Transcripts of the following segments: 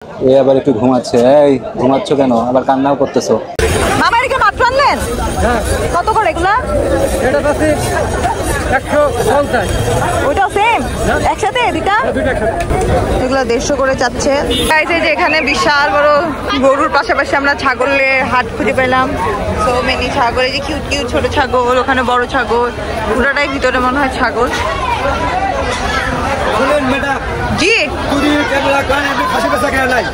এ আবার একটু ঘুমাচ্ছে। এই ঘুমাচ্ছ কেন? আবার কান্নাও করতেছো। মামা এদিকে মাত্র আনলেন? কত করে এগুলা? এটা আছে 150। ওইটাও সেম একসাথে দুইটা? এগুলো 150 করে যাচ্ছে। গাইস এই যে এখানে বিশাল বড় গরুর পাশাপাশি আমরা ছাগলের হাট খুঁজে পেলাম। সো মেনি ছাগল, এই যে কিউট কিউট ছোট ছাগল, ওখানে বড় ছাগল, পুরোটাই ভিতরে মনে হয় ছাগল। শুনুন ম্যাডাম, জি যদি ক্যামেরা কান আপনি খাসি বেচা কেনা নাই,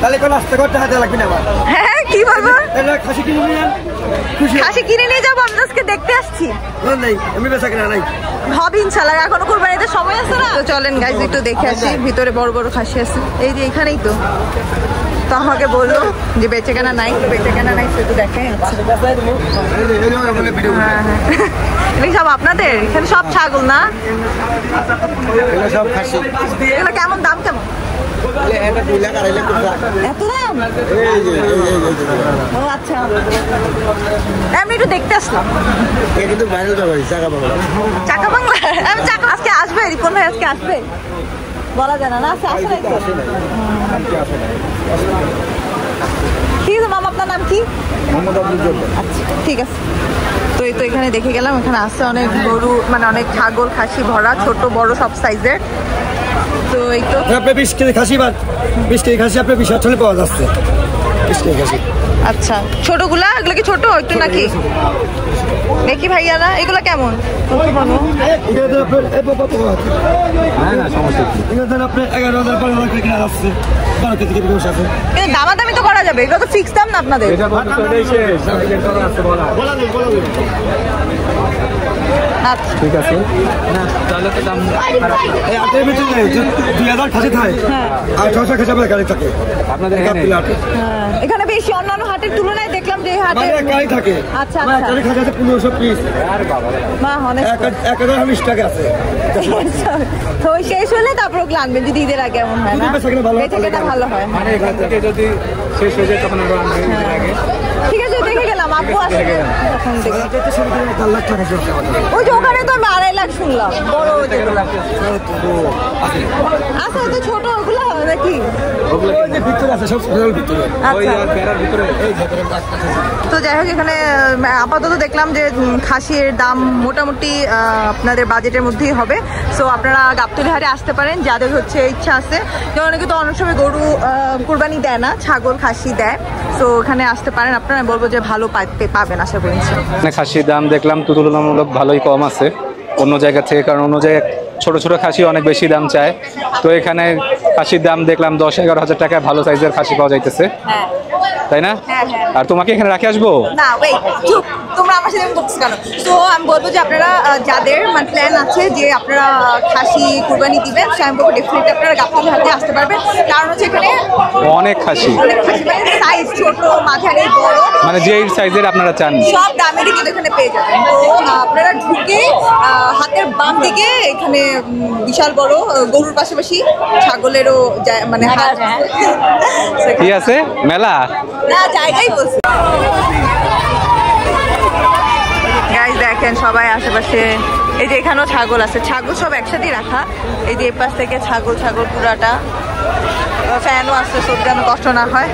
তাহলে কোনো রাস্তা করতে হাতে লাগবে না। হ্যাঁ কি বলবো? তাহলে খাসি কিনে নিয়ে খুশি খাসি কিনে নিয়ে যাবো, আমরা আজকে দেখতে আসছি। নাই, আমি বেচা কেনা নাই। হবে ইনশাল্লাহ, এখনো কুরবানিতে সময় আছে না। তো চলেন গাইজ একটু দেখে আসি, ভিতরে বড় বড় খাসি আছে। এই যে এখানেই তো আমাকে বললো যে বেচে কেনা নাই, বেচে কেনা নাই সেটা দেখে। হ্যাঁ হ্যাঁ, সব আপনাদের এখানে সব ছাগল না? সব খাসি। এগুলো কেমন দাম? কেমন এত দাম? ও আচ্ছা, আমি একটু দেখতে আসলাম। চাকা বাংলা, আমি চাকা আজকে আসবে, রিপন ভাই আজকে আসবে বলা যায় না। আজকে আসে নাই তো। ঠিক আছে মামা, আপনার নাম কি? আচ্ছা ঠিক আছে। তো এই তো এখানে দেখে গেলাম, এখানে আসছে অনেক গরু, মানে অনেক ছাগল খাসি ভরা, ছোট বড় সব সাইজের। তো এই তো আপনি 20 কেজি খাসি বা 20 কেজি খাসি আপনি 20 চলে পাওয়া যাচ্ছে। 20 কেজি খাসি। আচ্ছা ছোটগুলা, এগুলো কি ছোট একটু নাকি? দেখি ভাইয়ারা এগুলো কেমন? এটা আপনার না সমস্যা কি? এটা আপনি 11,000 12,000 করে কিনা যাচ্ছে। 12 কেজি কেজি গোশ আছে। কিন্তু দামাদামি তো করা যাবে, এগুলো তো ফিক্স দাম না আপনাদের? এটা বলা নেই। আচ্ছা ঠিক আছে না, তাহলে তো দাম এই আটের ভিতরে নেই, 2000 খাসি থাকে আর 600 খাসি আপনার গাড়ি থাকে আপনাদের এখানে। এখানে বেশি অন্যান্য হাটের তুলনায় দেখলাম যে এই হাটে গাড়ি থাকে। আচ্ছা মানে আচ্ছা, গাড়ি খাসি আছে 1500 পিস। মা অনেক 1020 টাকা আছে। তো শেষ হলে তারপর ওগুলো আনবেন যদি ঈদের আগে, এমন হয় না? বেঁচে কেনা ভালো হয়। মানে এখান থেকে যদি শেষ হয়ে যায় তখন আমরা আনবো ঈদের আগে। ঠিক আছে দেখে গেলাম, আব্বু আসবে তখন দেখি। 4 লাখ টাকা জোর ওই যে ওখানে তো আমি 2.5 লাখ শুনলাম, বড় যেগুলো আচ্ছা তো ছোট ওগুলো নাকি? ভিতরে আছে, সব ভিতরে। আচ্ছা প্যারার ভিতরে তো যাই হোক, এখানে আপাতত দেখলাম যে খাসির দাম মোটামুটি আপনাদের বাজেটের মধ্যেই হবে। সো আপনারা গাবতলী হাটে আসতে পারেন যাদের হচ্ছে ইচ্ছা আছে। যেমন অনেকে তো অনেক সময় গরু কুরবানি দেয় না, ছাগল খাসি দেয়। সো ওখানে আসতে পারেন আপনারা, বলবো যে ভালো পাবেন আশা করি। খাসির দাম দেখলাম তো তুলনামূলক ভালোই কম আছে অন্য জায়গা থেকে, কারণ অন্য জায়গায় ছোট ছোট খাসি অনেক বেশি দাম চায়। তো এখানে খাসির দাম দেখলাম 10-11 হাজার টাকায় ভালো সাইজের খাসি পাওয়া যাইতেছে, তাই না? আর তোমাকে এখানে রাখে আসবো না, ওয়েট চুপ, তোমরা আমার সাথে বলছো কেন? তো আমি বলবো যে আপনারা যাদের মানে প্ল্যান আছে যে আপনারা খাসি কুরবানি দিবেন, সে আমি বলবো ডেফিনেটলি আপনারা গাবতলী হাটে আসতে পারবেন। কারণ হচ্ছে এখানে অনেক খাসি, অনেক খাসি, মানে সাইজ ছোট মাঝারি বড় মানে যে সাইজের আপনারা চান সব দামেরই কিন্তু এখানে পেয়ে যাবেন। তো আপনারা ঢুকে হাতের বাম দিকে এখানে বিশাল বড় গরুর পাশাপাশি ছাগলেরও মানে হাট কি আছে, মেলা না জায়গায় বলছি। গাইস দেখেন সবাই আশেপাশে, এই যে এখানেও ছাগল আছে, ছাগল সব একসাথেই রাখা। এই যে এই পাশ থেকে ছাগল পুরাটা, ফ্যানও আছে সব যেন কষ্ট না হয়।